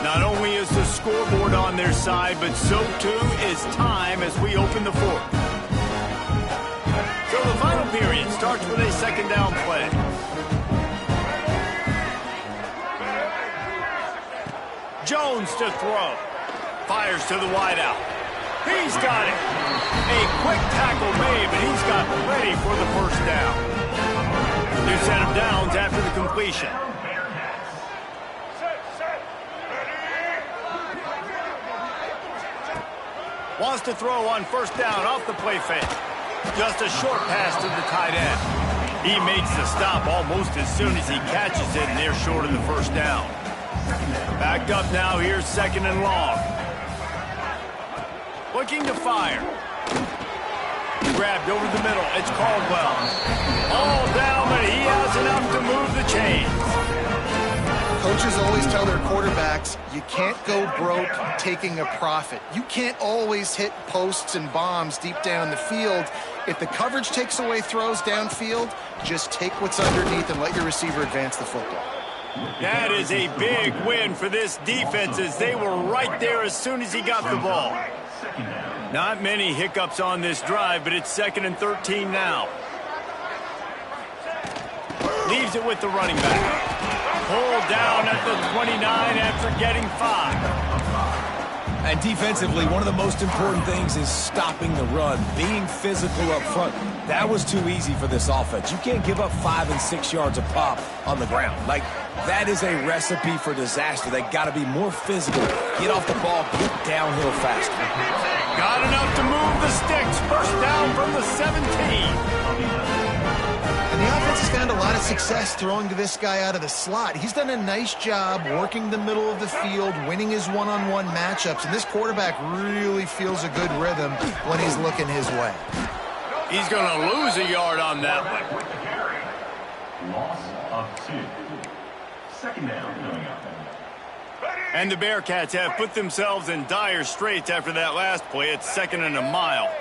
Not only is the scoreboard on their side, but so too is time as we open the fourth. So the final period starts with a second down play. Jones to throw. Fires to the wideout. He's got it. A quick tackle made, but he's got ready for the first down. New set of downs after the completion. Wants to throw on first down off the play fake. Just a short pass to the tight end. He makes the stop almost as soon as he catches it, and they're short of the first down. Backed up now, here's second and long. Looking to fire. Grabbed over the middle, it's Caldwell. All down, but he has enough to move the chains. Coaches always tell their quarterbacks, you can't go broke taking a profit. You can't always hit posts and bombs deep down the field. If the coverage takes away throws downfield, just take what's underneath and let your receiver advance the football. That is a big win for this defense as they were right there as soon as he got the ball. Not many hiccups on this drive, but it's 2nd and 13 now. Leaves it with the running back. Pulled down at the 29 after getting 5. And defensively, one of the most important things is stopping the run, being physical up front. That was too easy for this offense. You can't give up 5 and 6 yards a pop on the ground. Like, that is a recipe for disaster. They got to be more physical, get off the ball, get downhill faster. Got enough to move the sticks. First down from the 17. And the offense has found a lot of success throwing to this guy out of the slot. He's done a nice job working the middle of the field, winning his one-on-one matchups, and this quarterback really feels a good rhythm when he's looking his way. He's going to lose a yard on that one. Loss of 2. Second down coming up. And the Bearcats have put themselves in dire straits after that last play. It's 2nd and a mile.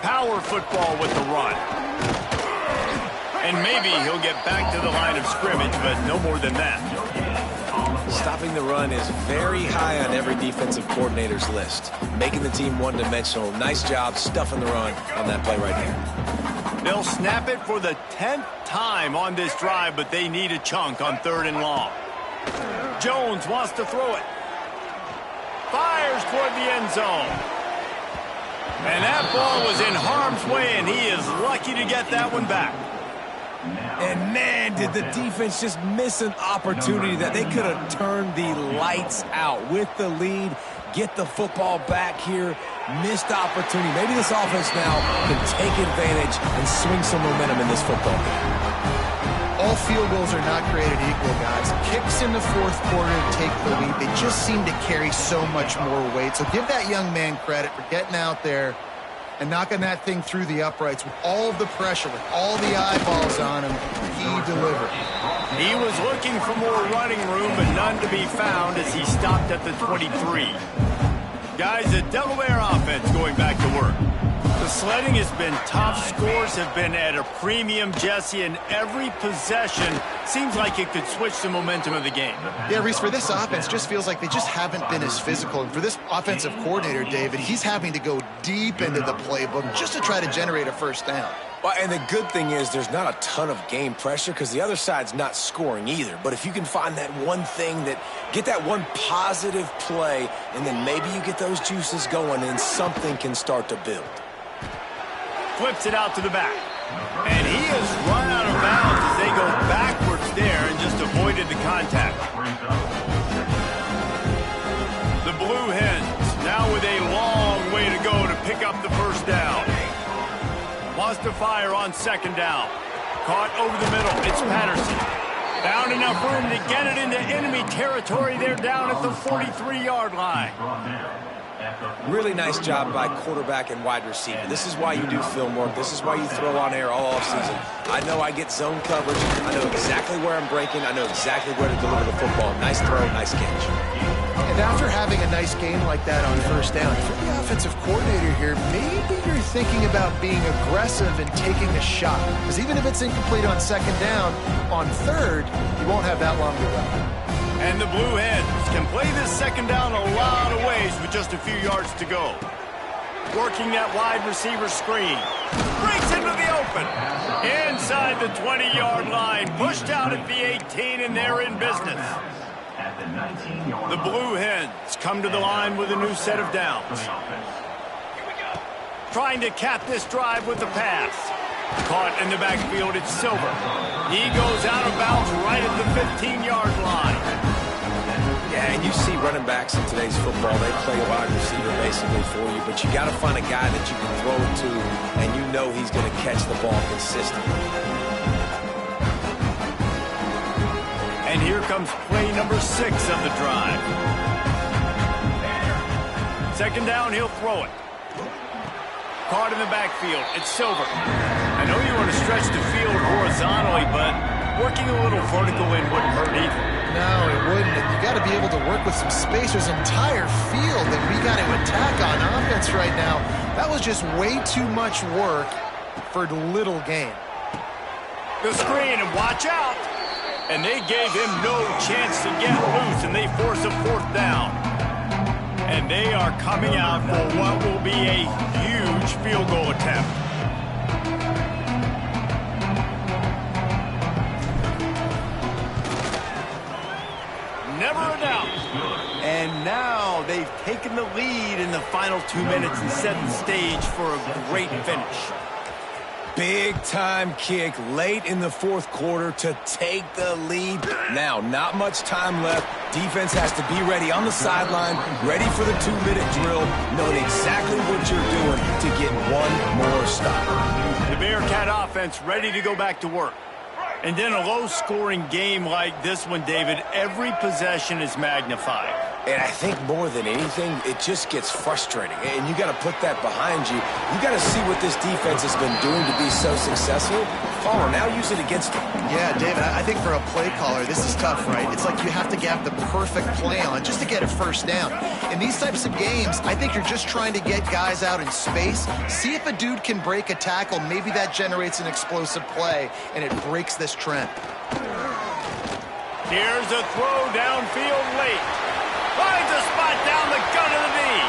Power football with the run. And maybe he'll get back to the line of scrimmage, but no more than that. Stopping the run is very high on every defensive coordinator's list. Making the team one-dimensional. Nice job stuffing the run on that play right here. They'll snap it for the 10th time on this drive, but they need a chunk on 3rd and long. Jones wants to throw it. Fires toward the end zone. And that ball was in harm's way, and he is lucky to get that one back. And man, did the defense just miss an opportunity that they could have turned the lights out with the lead. Get the football back here. Missed opportunity. Maybe this offense now can take advantage and swing some momentum in this football game. All field goals are not created equal, guys. Kicks in the 4th quarter to take the lead. They just seem to carry so much more weight. So give that young man credit for getting out there and knocking that thing through the uprights with all of the pressure, with all the eyeballs on him. He delivered. He was looking for more running room, but none to be found as he stopped at the 23. Guys, the Delaware offense going back to work. The sledding has been tough. Scores have been at a premium, Jesse, and every possession seems like it could switch the momentum of the game. Yeah, Reese, for this offense, just feels like they just haven't been as physical. And for this offensive coordinator, David, he's having to go deep into the playbook just to try to generate a 1st down. Well, and the good thing is there's not a ton of game pressure because the other side's not scoring either. But if you can find that one thing get that one positive play, and then maybe you get those juices going and something can start to build. Flips it out to the back. And he has run out of bounds as they go backwards there and just avoided the contact. The Blue Hens now with a long way to go to pick up the 1st down. Wants to fire on 2nd down. Caught over the middle. It's Patterson. Found enough room to get it into enemy territory. They're down at the 43-yard line. Really nice job by quarterback and wide receiver. This is why you do film work. This is why you throw on air all offseason. I know I get zone coverage. I know exactly where I'm breaking. I know exactly where to deliver the football. Nice throw, nice catch. And after having a nice game like that on 1st down, for the offensive coordinator here, maybe you're thinking about being aggressive and taking a shot. Because even if it's incomplete on 2nd down, on 3rd, you won't have that long to go. And the Blue Hens can play this 2nd down a lot of ways with just a few yards to go. Working that wide receiver screen. Breaks into the open. Inside the 20-yard line. Pushed out at the 18, and they're in business. The Blue Hens come to the line with a new set of downs. Trying to cap this drive with the pass. Caught in the backfield, it's Silver. He goes out of bounds right at the 15-yard line. Yeah, and you see running backs in today's football, they play a wide receiver basically for you, but you got to find a guy that you can throw it to, and you know he's going to catch the ball consistently. And here comes play number 6 of the drive. 2nd down, he'll throw it. Caught in the backfield, it's Silver. I know you want to stretch the field horizontally, but working a little vertical in wouldn't hurt either. No, it wouldn't. And you got to be able to work with some space. There's an entire field that we got to attack on offense right now. That was just way too much work for little gain. The screen, and watch out. And they gave him no chance to get loose, and they force a 4th down. And they are coming out for what will be a huge field goal attempt. Never a doubt. And now they've taken the lead in the final 2 minutes and set the stage for a great finish. Big-time kick late in the 4th quarter to take the lead. Now, not much time left. Defense has to be ready on the sideline, ready for the 2-minute drill, knowing exactly what you're doing to get one more stop. The Bearcat offense ready to go back to work. And then a low-scoring game like this one, David, every possession is magnified. And I think more than anything, it just gets frustrating. And you got to put that behind you. You got to see what this defense has been doing to be so successful. Follow, now use it against them. Yeah, David, I think for a play caller, this is tough, right? It's like you have to have the perfect play on just to get a 1st down. In these types of games, I think you're just trying to get guys out in space, see if a dude can break a tackle. Maybe that generates an explosive play, and it breaks this trend. Here's a throw downfield late. Finds a spot down the gun of the knee.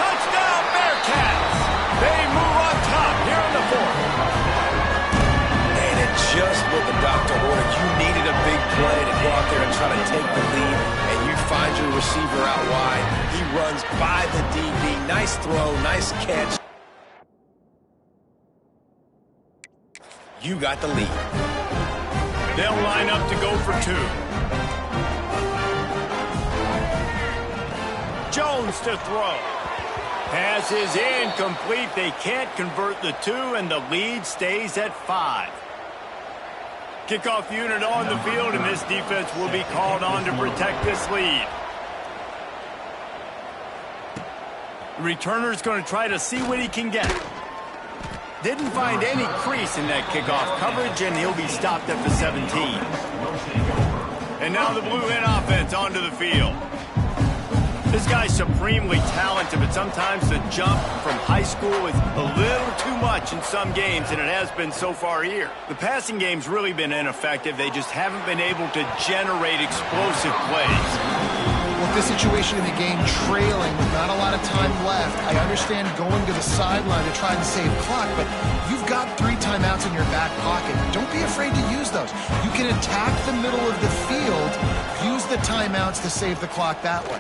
Touchdown, Bearcats. They move on top here in the fourth. And it just what the doctor ordered. You needed a big play to go out there and try to take the lead, and you find your receiver out wide. He runs by the DB. Nice throw, nice catch. You got the lead. They'll line up to go for two. Jones to throw. Pass is incomplete. They can't convert the two, and the lead stays at 5. Kickoff unit on the field, and this defense will be called on to protect this lead. The returner's going to try to see what he can get. Didn't find any crease in that kickoff coverage, and he'll be stopped at the 17. And now the Blue Hen offense onto the field. This guy's supremely talented, but sometimes the jump from high school is a little too much in some games, and it has been so far here. The passing game's really been ineffective. They just haven't been able to generate explosive plays. With this situation in the game, trailing with not a lot of time left, I understand going to the sideline to try and save clock, but you've got 3 timeouts in your back pocket. Don't be afraid to use those. You can attack the middle of the field, use the timeouts to save the clock that way.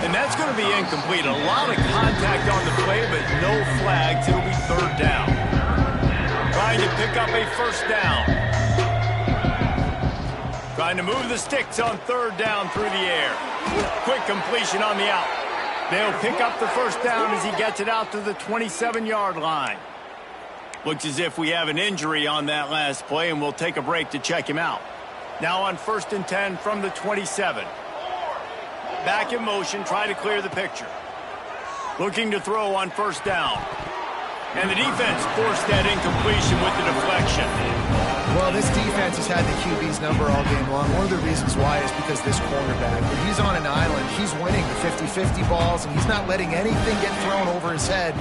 And that's going to be incomplete. A lot of contact on the play, but no flags. It'll be 3rd down. Trying to pick up a 1st down. Trying to move the sticks on 3rd down through the air. Quick completion on the out. They'll pick up the 1st down as he gets it out to the 27-yard line. Looks as if we have an injury on that last play, and we'll take a break to check him out. Now on 1st and 10 from the 27. Back in motion, try to clear the picture. Looking to throw on 1st down. And the defense forced that incompletion with the deflection. Well, this defense has had the QB's number all game long. One of the reasons why is because this cornerback, when he's on an island, he's winning the 50-50 balls, and he's not letting anything get thrown over his head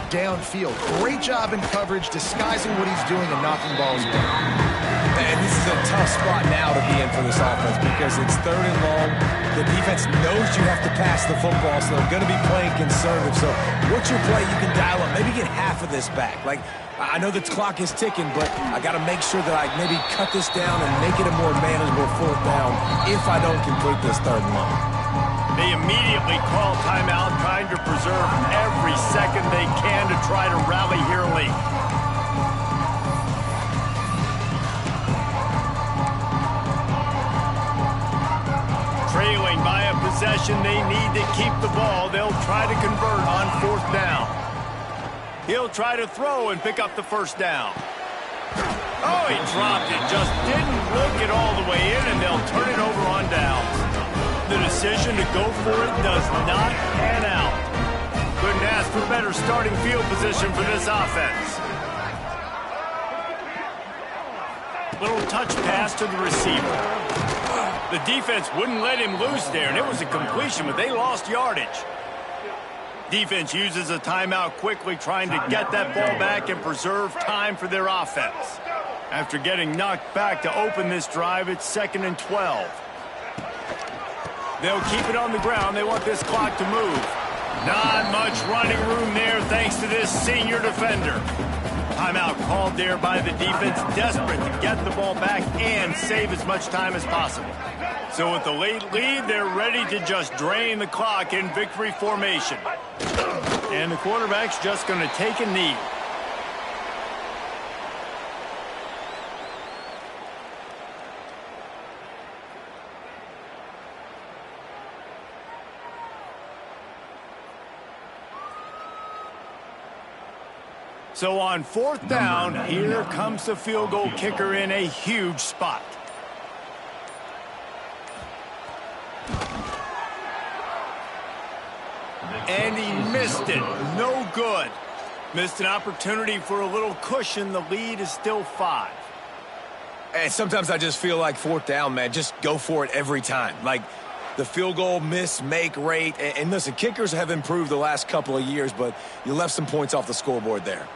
downfield. Great job in coverage, disguising what he's doing and knocking balls down. And this is a tough spot now to be in for this offense because it's 3rd and long. The defense knows you have to pass the football, so they're going to be playing conservative. So what's your play you can dial up? Maybe get half of this back. Like, I know the clock is ticking, but I got to make sure that I maybe cut this down and make it a more manageable 4th down if I don't complete this 3rd and long. They immediately call timeout, trying to preserve every second they can to try to rally here late. Trailing by a possession, they need to keep the ball. They'll try to convert on 4th down. He'll try to throw and pick up the 1st down. Oh, he dropped it. Just didn't look it all the way in, and they'll turn it over on downs. The decision to go for it does not pan out. Couldn't ask for better starting field position for this offense. Little touch pass to the receiver. The defense wouldn't let him loose there, and it was a completion, but they lost yardage. Defense uses a timeout quickly, trying to get that ball back and preserve time for their offense. After getting knocked back to open this drive, it's 2nd and 12. They'll keep it on the ground. They want this clock to move. Not much running room there thanks to this senior defender. Timeout called there by the defense, desperate to get the ball back and save as much time as possible. So with the late lead, they're ready to just drain the clock in victory formation. And the quarterback's just going to take a knee. So on 4th down, here comes the field goal kicker in a huge spot. And he missed it. No good. Missed an opportunity for a little cushion. The lead is still 5. And sometimes I just feel like 4th down, man, just go for it every time. Like the field goal miss, make rate. And listen, kickers have improved the last couple of years, but you left some points off the scoreboard there.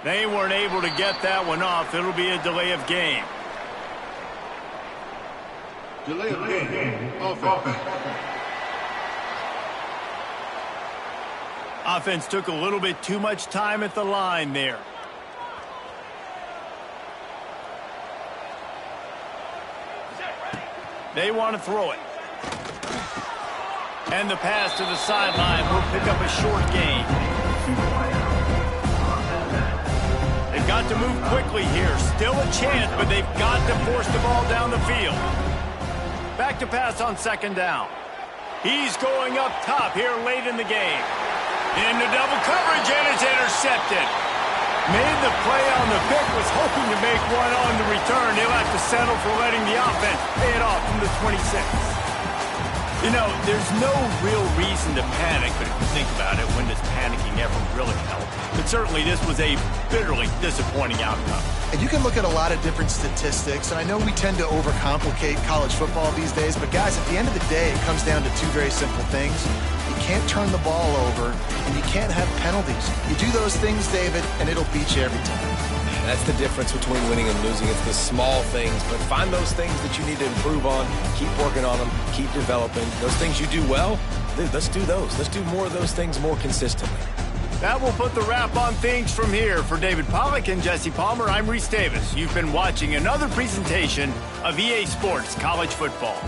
They weren't able to get that one off. It'll be a delay of game. Delay of game. Offense. Offense took a little bit too much time at the line there. They want to throw it. And the pass to the sideline will pick up a short gain. They've got to move quickly here. Still a chance, but they've got to force the ball down the field. Back to pass on second down. He's going up top here late in the game. Into double coverage, and it's intercepted. Made the play on the pick, was hoping to make one on the return. He'll have to settle for letting the offense pay it off from the 26. You know, there's no real reason to panic, but if you think about it, when does panicking ever really help? But certainly this was a bitterly disappointing outcome. And you can look at a lot of different statistics, and I know we tend to overcomplicate college football these days, but guys, at the end of the day, it comes down to two very simple things. You can't turn the ball over, and you can't have penalties. You do those things, David, and it'll beat you every time. That's the difference between winning and losing. It's the small things, but find those things that you need to improve on. Keep working on them. Keep developing. Those things you do well, let's do those. Let's do more of those things more consistently. That will put the wrap on things from here. For David Pollack and Jesse Palmer, I'm Reese Davis. You've been watching another presentation of EA Sports College Football.